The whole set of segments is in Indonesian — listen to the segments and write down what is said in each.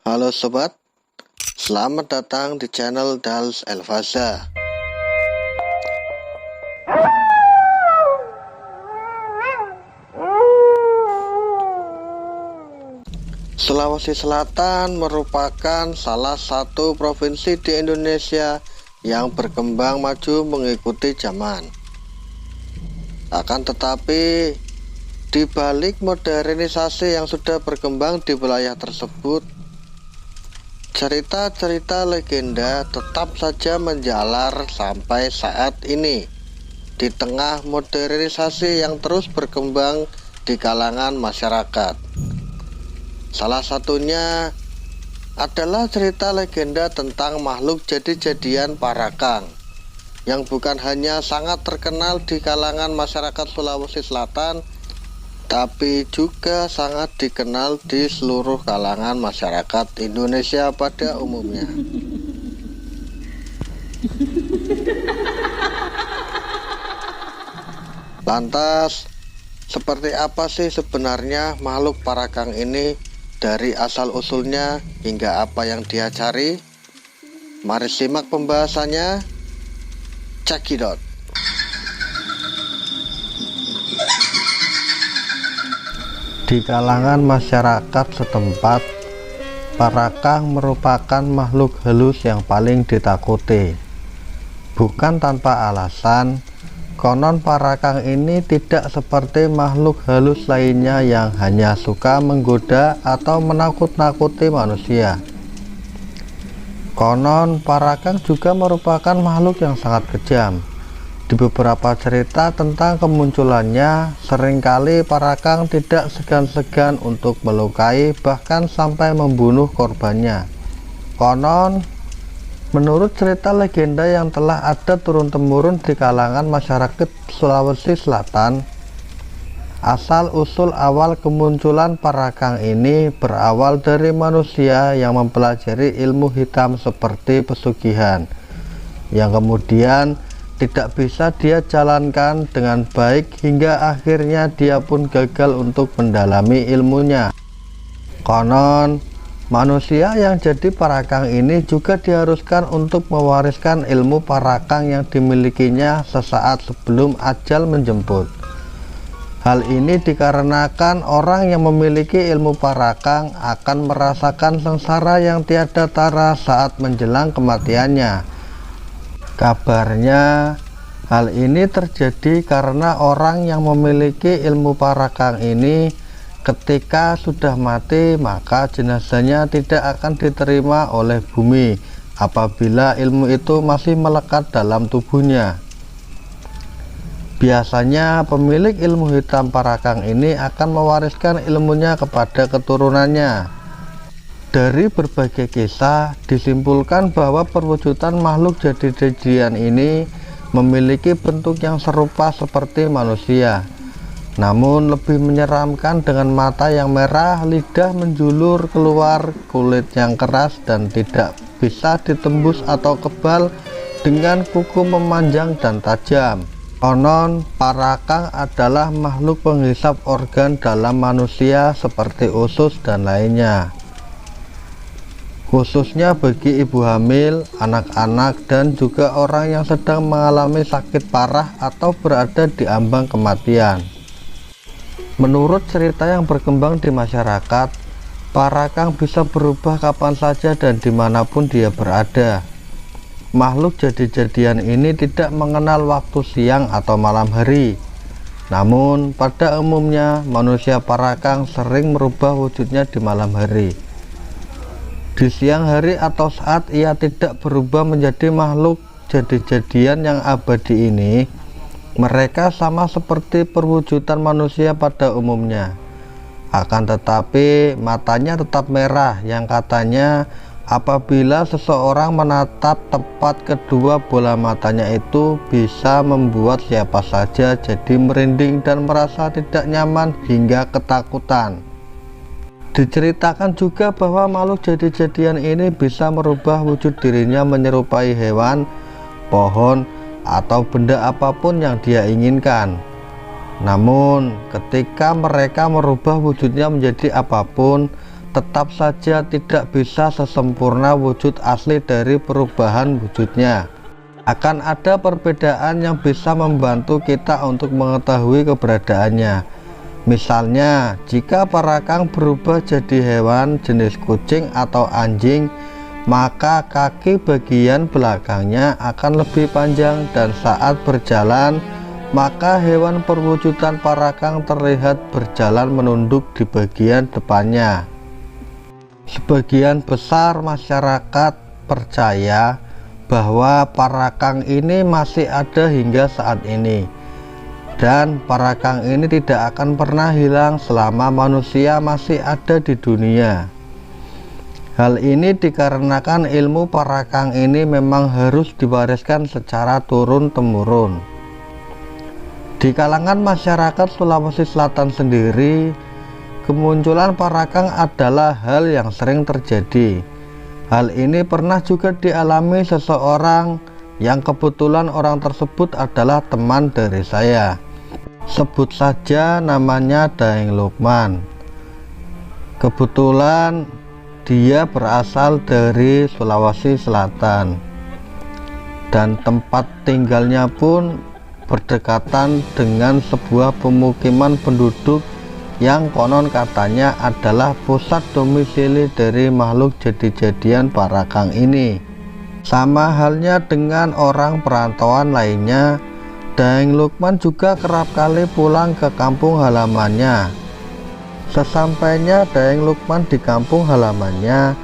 Halo sobat, selamat datang di channel Dals Elfaza. Sulawesi Selatan merupakan salah satu provinsi di Indonesia yang berkembang maju mengikuti zaman. Akan tetapi, di balik modernisasi yang sudah berkembang di wilayah tersebut, cerita-cerita legenda tetap saja menjalar sampai saat ini di tengah modernisasi yang terus berkembang di kalangan masyarakat. Salah satunya adalah cerita legenda tentang makhluk jadi-jadian Parakang yang bukan hanya sangat terkenal di kalangan masyarakat Sulawesi Selatan, tapi juga sangat dikenal di seluruh kalangan masyarakat Indonesia pada umumnya. Lantas, seperti apa sih sebenarnya makhluk Parakang ini, dari asal-usulnya hingga apa yang dia cari? Mari simak pembahasannya. Cekidot. Di kalangan masyarakat setempat, Parakang merupakan makhluk halus yang paling ditakuti. Bukan tanpa alasan, konon Parakang ini tidak seperti makhluk halus lainnya yang hanya suka menggoda atau menakut-nakuti manusia. Konon Parakang juga merupakan makhluk yang sangat kejam. Di beberapa cerita tentang kemunculannya, seringkali Parakang tidak segan-segan untuk melukai bahkan sampai membunuh korbannya. Konon, menurut cerita legenda yang telah ada turun-temurun di kalangan masyarakat Sulawesi Selatan, asal-usul awal kemunculan Parakang ini berawal dari manusia yang mempelajari ilmu hitam seperti pesugihan, yang kemudian tidak bisa dia jalankan dengan baik hingga akhirnya dia pun gagal untuk mendalami ilmunya. Konon, manusia yang jadi Parakang ini juga diharuskan untuk mewariskan ilmu Parakang yang dimilikinya sesaat sebelum ajal menjemput. Hal ini dikarenakan orang yang memiliki ilmu Parakang akan merasakan sengsara yang tiada tara saat menjelang kematiannya. Kabarnya, hal ini terjadi karena orang yang memiliki ilmu Parakang ini ketika sudah mati, maka jenazahnya tidak akan diterima oleh bumi apabila ilmu itu masih melekat dalam tubuhnya. Biasanya pemilik ilmu hitam Parakang ini akan mewariskan ilmunya kepada keturunannya. Dari berbagai kisah disimpulkan bahwa perwujudan makhluk jadi-jadian ini memiliki bentuk yang serupa seperti manusia, namun lebih menyeramkan dengan mata yang merah, lidah menjulur keluar, kulit yang keras dan tidak bisa ditembus atau kebal, dengan kuku memanjang dan tajam. Konon Parakang adalah makhluk penghisap organ dalam manusia seperti usus dan lainnya, khususnya bagi ibu hamil, anak-anak, dan juga orang yang sedang mengalami sakit parah atau berada di ambang kematian. Menurut cerita yang berkembang di masyarakat, Parakang bisa berubah kapan saja dan dimanapun dia berada. Makhluk jadi-jadian ini tidak mengenal waktu siang atau malam hari. Namun pada umumnya manusia Parakang sering merubah wujudnya di malam hari. Di siang hari atau saat ia tidak berubah menjadi makhluk jadi-jadian yang abadi ini, mereka sama seperti perwujudan manusia pada umumnya. Akan tetapi matanya tetap merah, yang katanya apabila seseorang menatap tepat kedua bola matanya itu bisa membuat siapa saja jadi merinding dan merasa tidak nyaman hingga ketakutan. Diceritakan juga bahwa makhluk jadi-jadian ini bisa merubah wujud dirinya menyerupai hewan, pohon, atau benda apapun yang dia inginkan. Namun ketika mereka merubah wujudnya menjadi apapun, tetap saja tidak bisa sesempurna wujud asli dari perubahan wujudnya. Akan ada perbedaan yang bisa membantu kita untuk mengetahui keberadaannya. Misalnya, jika parakang berubah jadi hewan jenis kucing atau anjing, maka kaki bagian belakangnya akan lebih panjang, dan saat berjalan maka hewan perwujudan parakang terlihat berjalan menunduk di bagian depannya. Sebagian besar masyarakat percaya bahwa parakang ini masih ada hingga saat ini, dan parakang ini tidak akan pernah hilang selama manusia masih ada di dunia. Hal ini dikarenakan ilmu parakang ini memang harus diwariskan secara turun-temurun. Di kalangan masyarakat Sulawesi Selatan sendiri, kemunculan parakang adalah hal yang sering terjadi. Hal ini pernah juga dialami seseorang yang kebetulan orang tersebut adalah teman dari saya. Sebut saja namanya Daeng Lukman. Kebetulan dia berasal dari Sulawesi Selatan, dan tempat tinggalnya pun berdekatan dengan sebuah pemukiman penduduk yang konon katanya adalah pusat domisili dari makhluk jadi-jadian parakang ini. Sama halnya dengan orang perantauan lainnya, Daeng Lukman juga kerap kali pulang ke kampung halamannya. Sesampainya Daeng Lukman di kampung halamannya,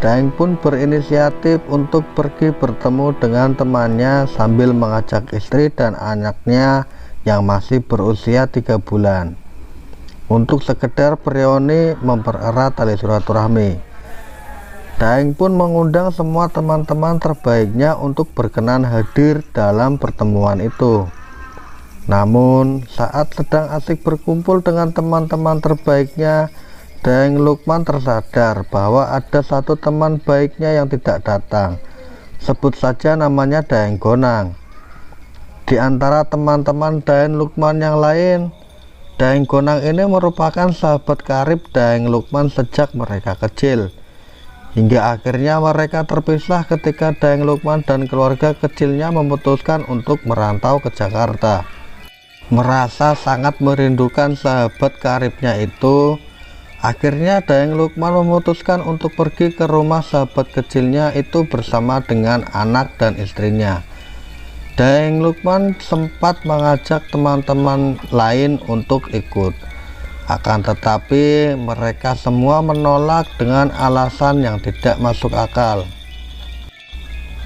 Daeng pun berinisiatif untuk pergi bertemu dengan temannya sambil mengajak istri dan anaknya yang masih berusia 3 bulan untuk sekedar bereuni mempererat tali silaturahmi. Daeng pun mengundang semua teman-teman terbaiknya untuk berkenan hadir dalam pertemuan itu. Namun saat sedang asik berkumpul dengan teman-teman terbaiknya, Daeng Lukman tersadar bahwa ada satu teman baiknya yang tidak datang. Sebut saja namanya Daeng Gonang. Di antara teman-teman Daeng Lukman yang lain, Daeng Gonang ini merupakan sahabat karib Daeng Lukman sejak mereka kecil, hingga akhirnya mereka terpisah ketika Daeng Lukman dan keluarga kecilnya memutuskan untuk merantau ke Jakarta. Merasa sangat merindukan sahabat karibnya itu, akhirnya Daeng Lukman memutuskan untuk pergi ke rumah sahabat kecilnya itu bersama dengan anak dan istrinya. Daeng Lukman sempat mengajak teman-teman lain untuk ikut, akan tetapi mereka semua menolak dengan alasan yang tidak masuk akal.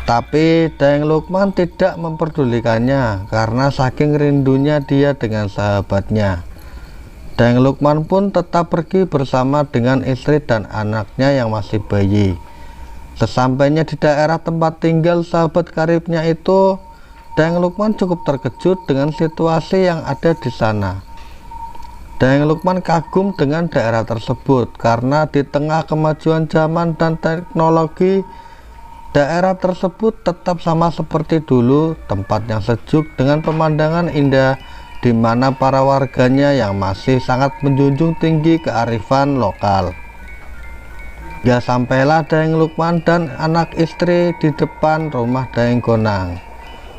Tapi Daeng Lukman tidak memperdulikannya karena saking rindunya dia dengan sahabatnya. Daeng Lukman pun tetap pergi bersama dengan istri dan anaknya yang masih bayi. Sesampainya di daerah tempat tinggal sahabat karibnya itu, Daeng Lukman cukup terkejut dengan situasi yang ada di sana. Daeng Lukman kagum dengan daerah tersebut karena di tengah kemajuan zaman dan teknologi, daerah tersebut tetap sama seperti dulu, tempat yang sejuk dengan pemandangan indah, di mana para warganya yang masih sangat menjunjung tinggi kearifan lokal. Ya, sampailah Daeng Lukman dan anak istri di depan rumah Daeng Gonang.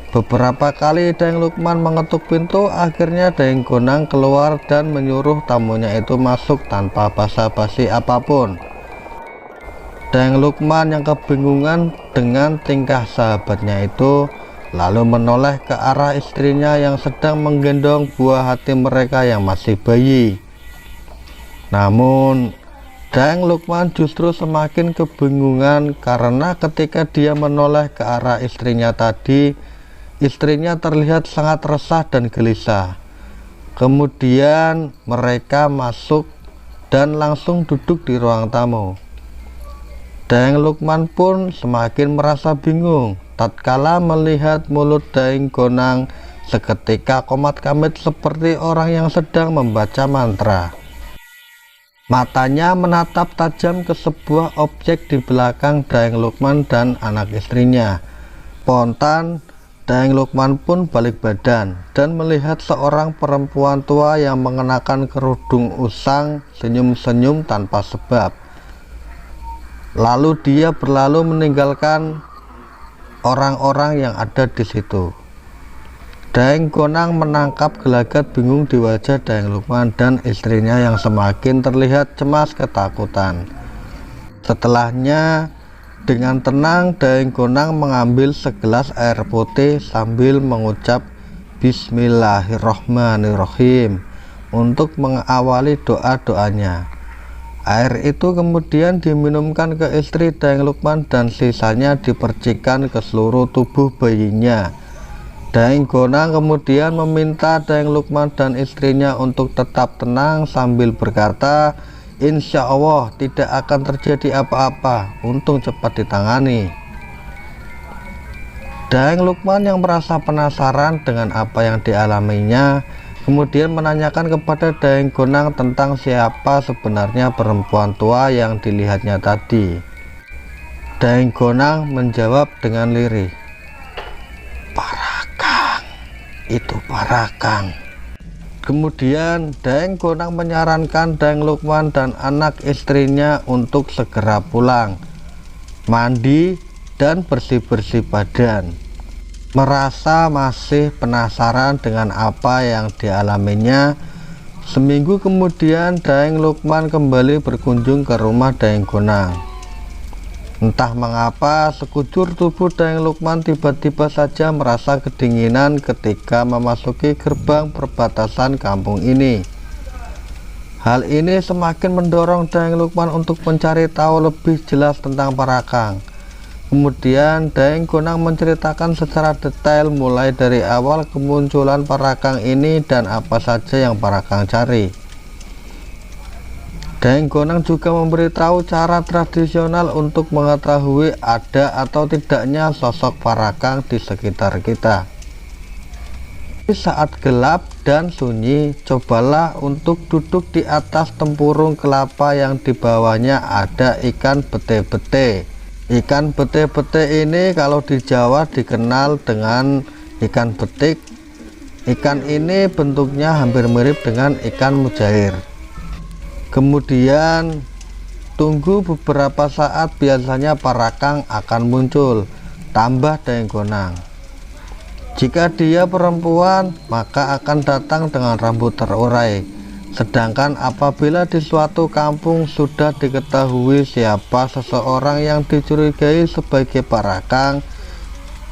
Beberapa kali Daeng Lukman mengetuk pintu, akhirnya Daeng Gonang keluar dan menyuruh tamunya itu masuk tanpa basa-basi apapun. Daeng Lukman yang kebingungan dengan tingkah sahabatnya itu, lalu menoleh ke arah istrinya yang sedang menggendong buah hati mereka yang masih bayi. Namun Daeng Lukman justru semakin kebingungan karena ketika dia menoleh ke arah istrinya tadi, istrinya terlihat sangat resah dan gelisah. Kemudian mereka masuk dan langsung duduk di ruang tamu. Daeng Lukman pun semakin merasa bingung tatkala melihat mulut Daeng Gonang seketika komat-kamit seperti orang yang sedang membaca mantra. Matanya menatap tajam ke sebuah objek di belakang Daeng Lukman dan anak istrinya. Spontan Daeng Lukman pun balik badan dan melihat seorang perempuan tua yang mengenakan kerudung usang senyum-senyum tanpa sebab. Lalu dia berlalu meninggalkan orang-orang yang ada di situ. Daeng Gonang menangkap gelagat bingung di wajah Daeng Lukman dan istrinya yang semakin terlihat cemas ketakutan. Setelahnya, dengan tenang Daeng Gonang mengambil segelas air putih sambil mengucap Bismillahirrohmanirrohim untuk mengawali doa-doanya. Air itu kemudian diminumkan ke istri Daeng Lukman dan sisanya dipercikan ke seluruh tubuh bayinya. Daeng Gonang kemudian meminta Daeng Lukman dan istrinya untuk tetap tenang sambil berkata, "Insya Allah tidak akan terjadi apa-apa, untung cepat ditangani." Daeng Lukman yang merasa penasaran dengan apa yang dialaminya kemudian menanyakan kepada Daeng Gonang tentang siapa sebenarnya perempuan tua yang dilihatnya tadi. Daeng Gonang menjawab dengan lirih, "Parakang, itu Parakang." Kemudian Daeng Gonang menyarankan Daeng Lukman dan anak istrinya untuk segera pulang, mandi dan bersih-bersih badan. Merasa masih penasaran dengan apa yang dialaminya, seminggu kemudian Daeng Lukman kembali berkunjung ke rumah Daeng Gonang. Entah mengapa sekujur tubuh Daeng Lukman tiba-tiba saja merasa kedinginan ketika memasuki gerbang perbatasan kampung ini. Hal ini semakin mendorong Daeng Lukman untuk mencari tahu lebih jelas tentang Parakang. Kemudian Daeng Gonang menceritakan secara detail mulai dari awal kemunculan Parakang ini dan apa saja yang Parakang cari. Daeng Gonang juga memberitahu cara tradisional untuk mengetahui ada atau tidaknya sosok Parakang di sekitar kita. Di saat gelap dan sunyi, cobalah untuk duduk di atas tempurung kelapa yang di bawahnya ada ikan bete-bete. Ikan bete-bete ini kalau di Jawa dikenal dengan ikan betik. Ikan ini bentuknya hampir mirip dengan ikan mujair. Kemudian tunggu beberapa saat, biasanya Parakang akan muncul, tambah Daeng Gonang. Jika dia perempuan, maka akan datang dengan rambut terurai. Sedangkan apabila di suatu kampung sudah diketahui siapa seseorang yang dicurigai sebagai Parakang,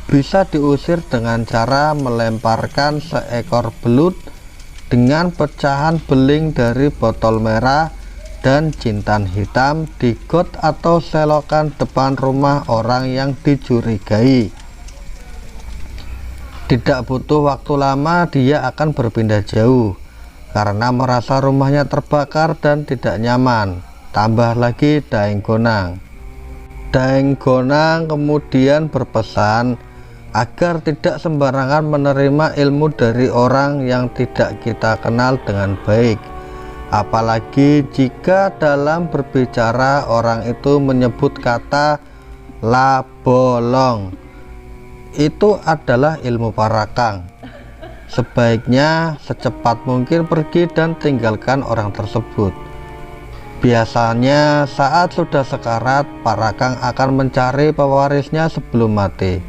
bisa diusir dengan cara melemparkan seekor belut dengan pecahan beling dari botol merah dan jintan hitam di got atau selokan depan rumah orang yang dicurigai. Tidak butuh waktu lama dia akan berpindah jauh karena merasa rumahnya terbakar dan tidak nyaman. Tambah lagi Daeng Gonang. Daeng Gonang kemudian berpesan agar tidak sembarangan menerima ilmu dari orang yang tidak kita kenal dengan baik, apalagi jika dalam berbicara orang itu menyebut kata la bolong. Itu adalah ilmu Parakang. Sebaiknya secepat mungkin pergi dan tinggalkan orang tersebut. Biasanya saat sudah sekarat, Parakang akan mencari pewarisnya sebelum mati.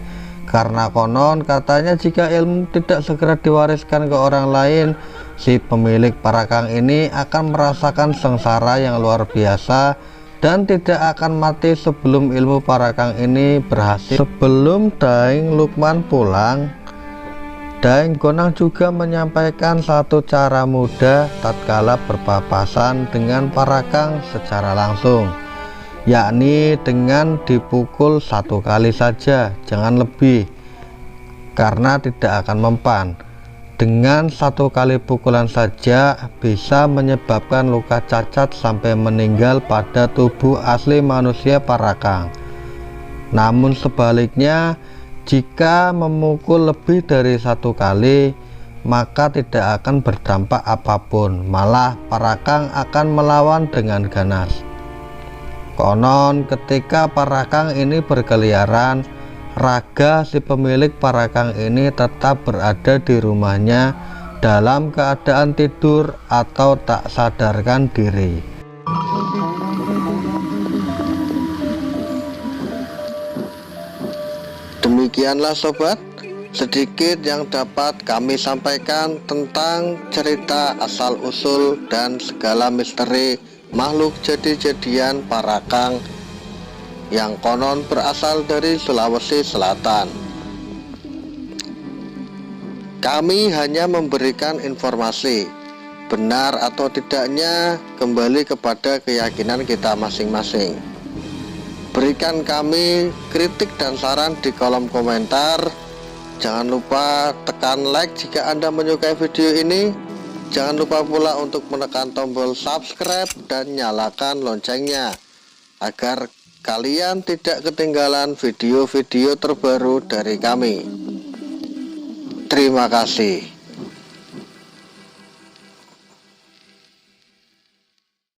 Karena konon katanya jika ilmu tidak segera diwariskan ke orang lain, si pemilik Parakang ini akan merasakan sengsara yang luar biasa dan tidak akan mati sebelum ilmu Parakang ini berhasil. Sebelum Daeng Lukman pulang, Daeng Gonang juga menyampaikan satu cara mudah tatkala berpapasan dengan Parakang secara langsung, yakni dengan dipukul 1 kali saja, jangan lebih, karena tidak akan mempan. Dengan 1 kali pukulan saja bisa menyebabkan luka cacat sampai meninggal pada tubuh asli manusia Parakang. Namun sebaliknya, jika memukul lebih dari 1 kali, maka tidak akan berdampak apapun, malah Parakang akan melawan dengan ganas. Konon ketika Parakang ini berkeliaran, raga si pemilik Parakang ini tetap berada di rumahnya dalam keadaan tidur atau tak sadarkan diri. Demikianlah sobat, sedikit yang dapat kami sampaikan tentang cerita asal-usul dan segala misteri makhluk jadi-jadian Parakang yang konon berasal dari Sulawesi Selatan. Kami hanya memberikan informasi, benar atau tidaknya kembali kepada keyakinan kita masing-masing. Berikan kami kritik dan saran di kolom komentar. Jangan lupa tekan like jika Anda menyukai video ini. Jangan lupa pula untuk menekan tombol subscribe dan nyalakan loncengnya agar kalian tidak ketinggalan video-video terbaru dari kami. Terima kasih.